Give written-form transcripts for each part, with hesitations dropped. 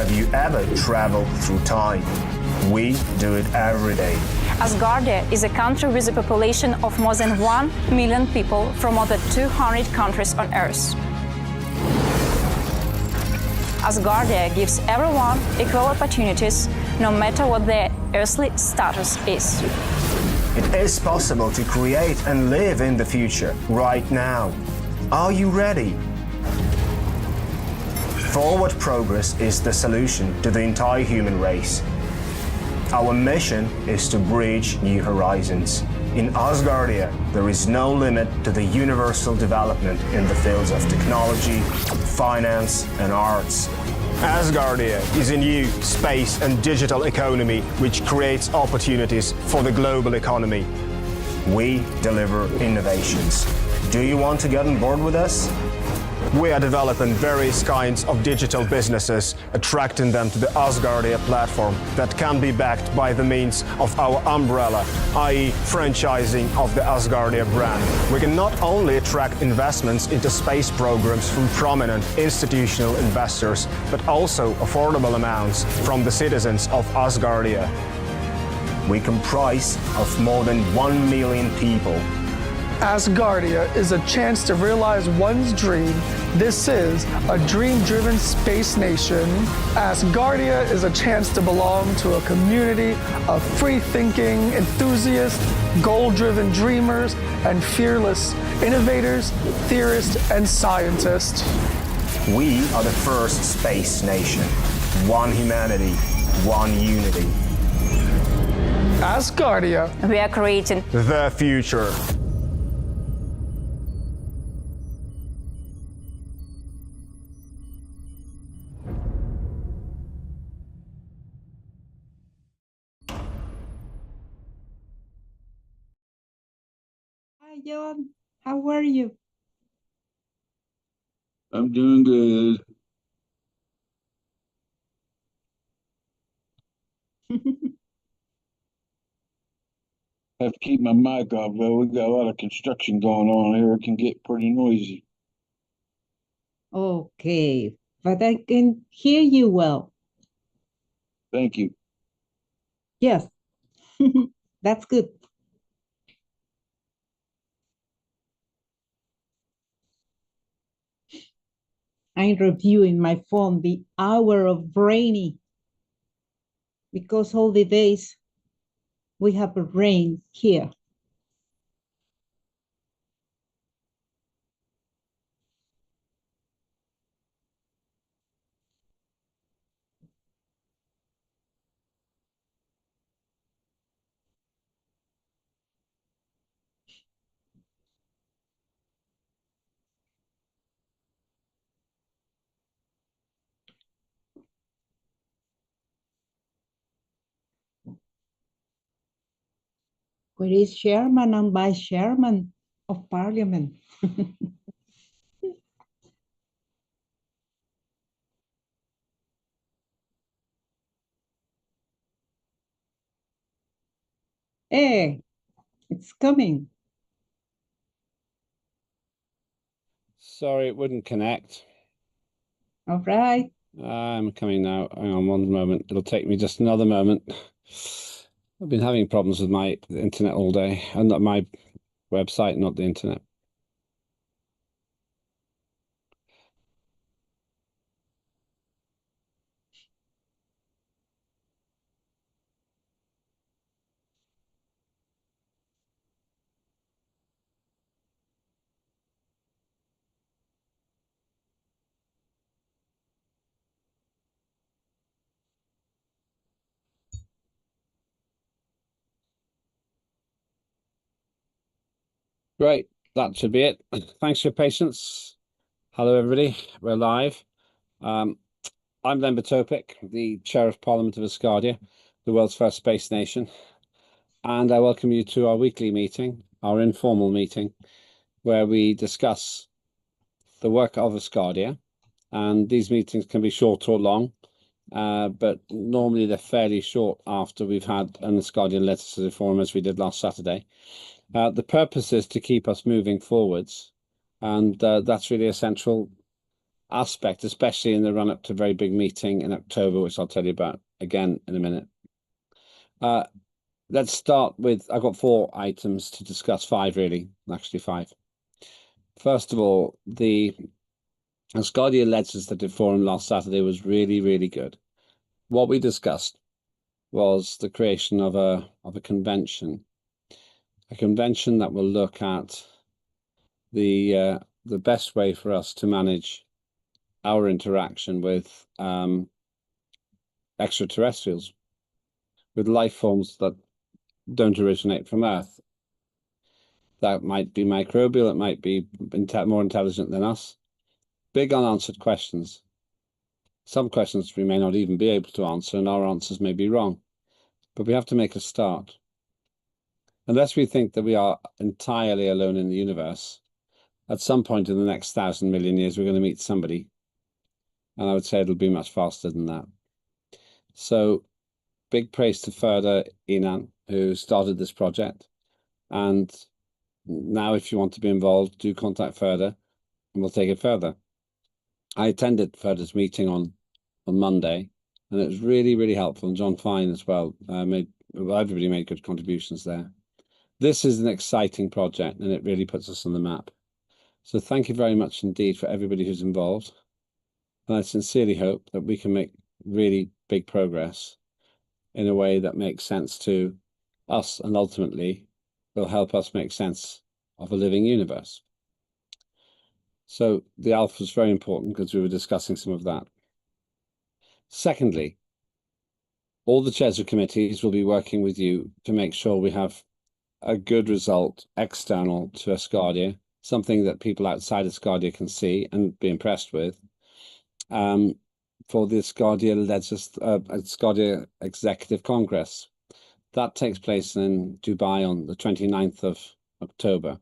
Have you ever traveled through time? We do it every day. Asgardia is a country with a population of more than 1 million people from more than 200 countries on Earth. Asgardia gives everyone equal opportunities, no matter what their earthly status is. It is possible to create and live in the future right now. Are you ready? Forward progress is the solution to the entire human race. Our mission is to bridge new horizons. In Asgardia, there is no limit to the universal development in the fields of technology, finance, and arts. Asgardia is a new space and digital economy which creates opportunities for the global economy. We deliver innovations. Do you want to get on board with us? We are developing various kinds of digital businesses, attracting them to the Asgardia platform that can be backed by the means of our umbrella, i.e. franchising of the Asgardia brand. We can not only attract investments into space programs from prominent institutional investors, but also affordable amounts from the citizens of Asgardia. We comprise of more than 1 million people. Asgardia is a chance to realize one's dream. This is a dream-driven space nation. Asgardia is a chance to belong to a community of free-thinking enthusiasts, goal-driven dreamers, and fearless innovators, theorists, and scientists. We are the first space nation. One humanity, one unity. Asgardia. We are creating the future. Hi, John. How are you? I'm doing good. Have to keep my mic off, though. We got a lot of construction going on here. It can get pretty noisy. Okay, but I can hear you well. Thank you. Yes, that's good. I'm reviewing my phone, the hour of rainy, because all the days we have rain here. Where is chairman and vice chairman of parliament? Hey, it's coming. Sorry, it wouldn't connect. All right. I'm coming now. Hang on one moment. It'll take me just another moment. I've been having problems with my internet all day, and not my website, not the internet. Great, that should be it. Thanks for your patience. Hello, everybody. We're live. I'm Len Topic, the Chair of Parliament of Asgardia, the world's first space nation. And I welcome you to our weekly meeting, our informal meeting, where we discuss the work of Asgardia. And these meetings can be short or long, but normally they're fairly short after we've had an Asgardian legislative forum, as we did last Saturday. The purpose is to keep us moving forwards, and that's really a central aspect, especially in the run-up to a very big meeting in October, which I'll tell you about again in a minute. Let's start with, I've got 4 items to discuss, 5 really, actually 5. First of all, the Asgardia Legislative Forum last Saturday was really, really good. What we discussed was the creation of a convention, a convention that will look at the best way for us to manage our interaction with extraterrestrials, with life forms that don't originate from Earth. That might be microbial, it might be more intelligent than us. Big unanswered questions. Some questions we may not even be able to answer, and our answers may be wrong. But we have to make a start. Unless we think that we are entirely alone in the universe, at some point in the next 1,000 million years, we're going to meet somebody. And I would say it'll be much faster than that. So, big praise to Ferda Inan, who started this project. And now, if you want to be involved, do contact Ferda, and we'll take it further. I attended Ferda's meeting on Monday, and it was really, really helpful. And John Fine as well everybody made good contributions there. This is an exciting project, and it really puts us on the map. So thank you very much indeed for everybody who's involved. And I sincerely hope that we can make really big progress in a way that makes sense to us, and ultimately will help us make sense of a living universe. So the alpha is very important because we were discussing some of that. Secondly, all the chairs of committees will be working with you to make sure we have a good result external to Asgardia, something that people outside Asgardia can see and be impressed with, for the Asgardia Executive Congress. That takes place in Dubai on the 29th of October.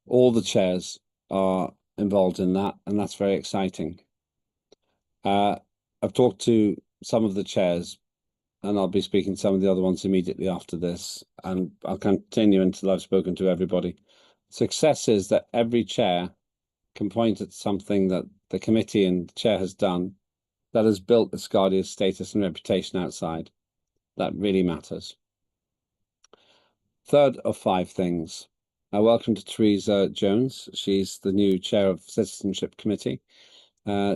All the chairs are involved in that, and that's very exciting. I've talked to some of the chairs, and I'll be speaking to some of the other ones immediately after this, and I'll continue until I've spoken to everybody. Success is that every chair can point at something that the committee and the chair has done that has built Asgardia's status and reputation outside. That really matters. Third of 5 things. Welcome to Teresa Jones. She's the new chair of Citizenship Committee.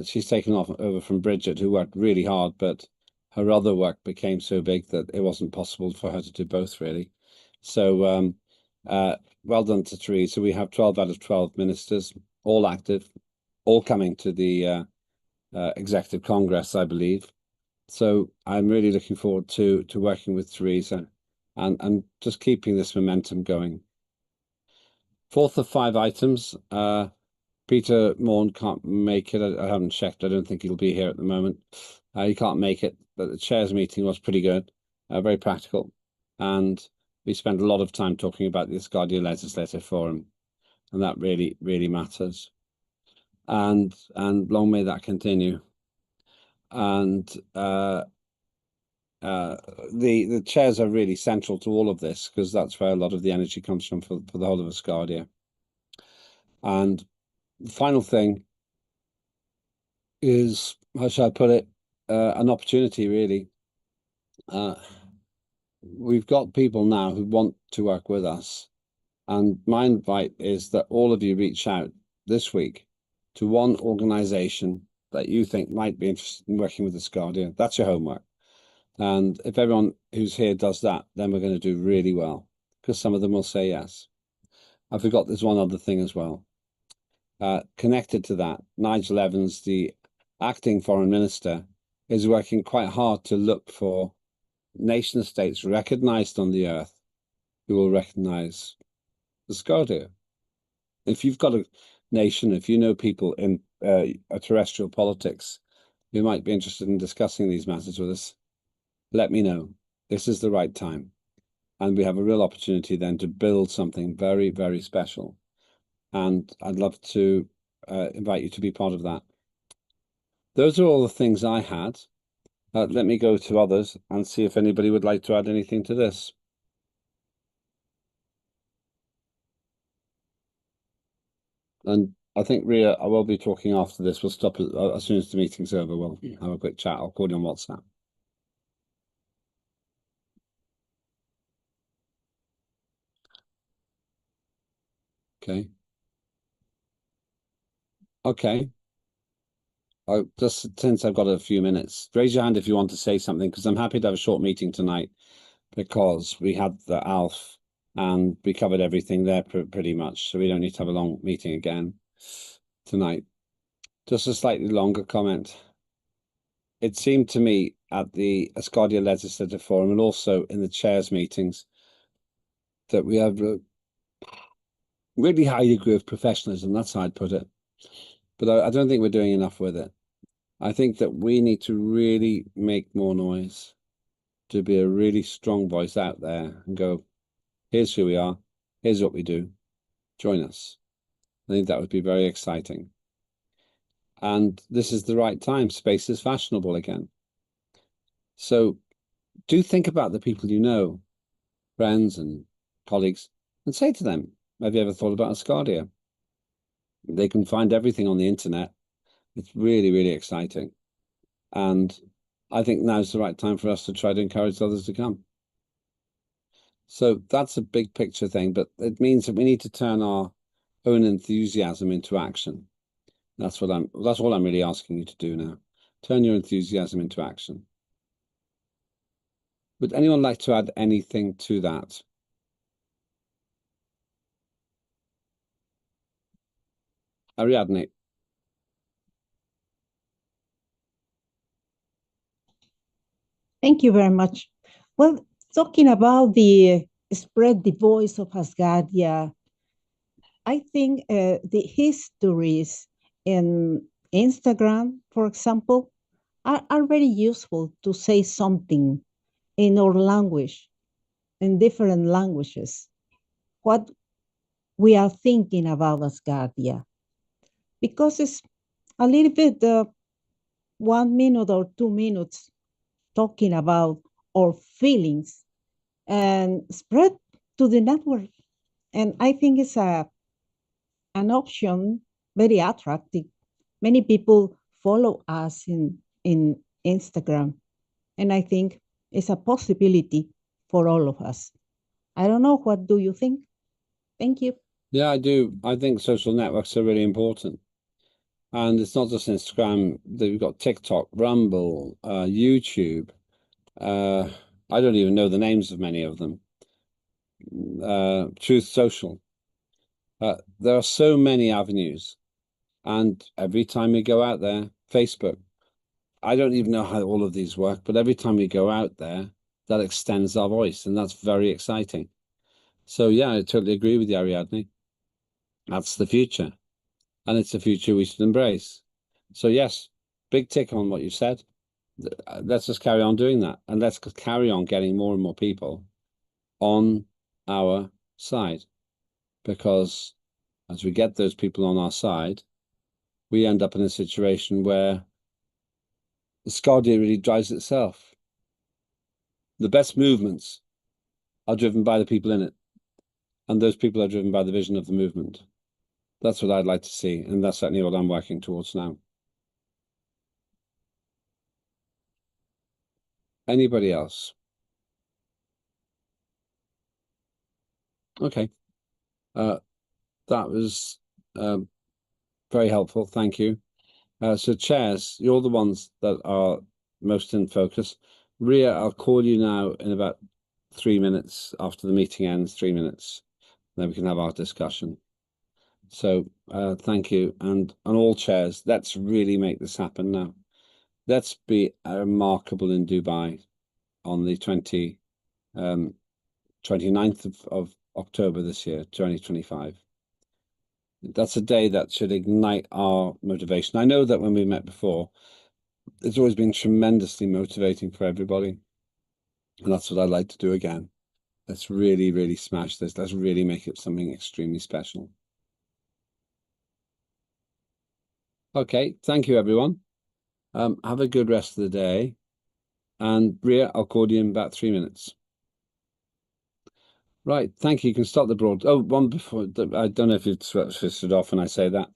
She's taken over from Bridget, who worked really hard, but her other work became so big that it wasn't possible for her to do both, really. So well done to Teresa. We have 12 out of 12 ministers, all active, all coming to the Executive Congress, I believe. So I'm really looking forward to working with Teresa and just keeping this momentum going. Fourth of 5 items, Peter Morn can't make it. I haven't checked. I don't think he'll be here at the moment. He can't make it, but the chairs meeting was pretty good, very practical. And we spent a lot of time talking about the Asgardia Legislative Forum, and that really, really matters. And long may that continue. And the chairs are really central to all of this, because that's where a lot of the energy comes from for the whole of Asgardia. And the final thing is, how shall I put it, an opportunity, really. We've got people now who want to work with us, and my invite is that all of you reach out this week to one organization that you think might be interested in working with Asgardia. That's your homework. And if everyone who's here does that, then we're going to do really well, because some of them will say yes. I forgot there's one other thing as well. Connected to that, Nigel Evans, the acting foreign minister, is working quite hard to look for nation states recognized on the earth who will recognize Asgardia. If you've got a nation, if you know people in terrestrial politics who might be interested in discussing these matters with us, let me know. This is the right time. And we have a real opportunity then to build something very, very special. And I'd love to invite you to be part of that. Those are all the things I had. Let me go to others and see if anybody would like to add anything to this. And I think, Ria, I will be talking after this. We'll stop as soon as the meeting's over. We'll have a quick chat. I'll call you on WhatsApp. Okay. Okay. Just since I've got a few minutes, raise your hand if you want to say something, because I'm happy to have a short meeting tonight, because we had the ALF and we covered everything there pretty much. So we don't need to have a long meeting again tonight. Just a slightly longer comment. It seemed to me at the Asgardia Legislative Forum and also in the chairs meetings that we have a really high degree of professionalism. That's how I'd put it. But I don't think we're doing enough with it. I think that we need to really make more noise, to be a really strong voice out there and go, here's who we are, here's what we do, join us. I think that would be very exciting. And this is the right time. Space is fashionable again. So do think about the people you know, friends and colleagues, and say to them, have you ever thought about Asgardia? They can find everything on the internet. It's really, really exciting. And I think now's the right time for us to try to encourage others to come. So that's a big picture thing, but it means that we need to turn our own enthusiasm into action. That's all I'm really asking you to do now. Turn your enthusiasm into action. Would anyone like to add anything to that? Ariadne. Thank you very much. Well, talking about the spread the voice of Asgardia, I think the histories in Instagram, for example, are very useful to say something in our language, in different languages, what we are thinking about Asgardia. Because it's a little bit 1 minute or 2 minutes talking about our feelings and spread to the network. And I think it's an option, very attractive. Many people follow us in Instagram. And I think it's a possibility for all of us. I don't know, what do you think? Thank you. Yeah, I do. I think social networks are really important. And it's not just Instagram. We've got TikTok, Rumble, YouTube. I don't even know the names of many of them. Truth Social. There are so many avenues. And every time we go out there, Facebook. I don't even know how all of these work, but every time we go out there, that extends our voice, and that's very exciting. So yeah, I totally agree with you, Ariadne. That's the future. And it's a future we should embrace. So yes, big tick on what you said. Let's just carry on doing that. And let's carry on getting more and more people on our side. Because as we get those people on our side, we end up in a situation where the Asgardia really drives itself. The best movements are driven by the people in it. And those people are driven by the vision of the movement. That's what I'd like to see. And that's certainly what I'm working towards now. Anybody else? Okay. That was very helpful. Thank you. So chairs, you're the ones that are most in focus. Ria, I'll call you now in about 3 minutes after the meeting ends, 3 minutes. Then we can have our discussion. So thank you. And on all chairs, let's really make this happen now. Let's be remarkable in Dubai on the 29th of October this year, 2025. That's a day that should ignite our motivation. I know that when we met before, it's always been tremendously motivating for everybody. And that's what I'd like to do again. Let's really, really smash this. Let's really make it something extremely special. Okay, thank you, everyone. Have a good rest of the day. And Ria, I'll call you in about 3 minutes. Right, thank you. You can stop the broad. Oh, one before. I don't know if you've switched it off when I say that.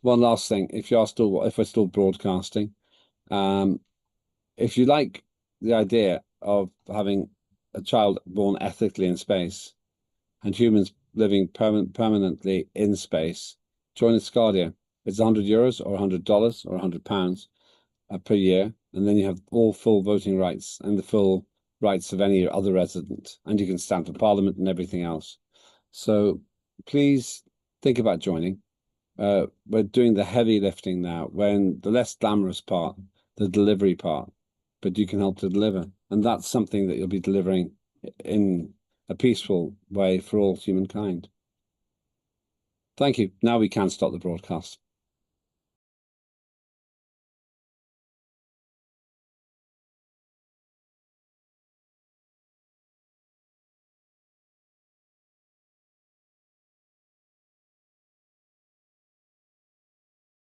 one last thing, if we're still broadcasting, if you like the idea of having a child born ethically in space and humans living permanently in space, join Asgardia. It's €100 or $100 or £100 per year, and then you have all full voting rights and the full rights of any other resident, and you can stand for Parliament and everything else. So please think about joining. We're doing the heavy lifting now, when the less glamorous part, the delivery part, but you can help to deliver. And that's something that you'll be delivering in a peaceful way for all humankind. Thank you. Now we can stop the broadcast.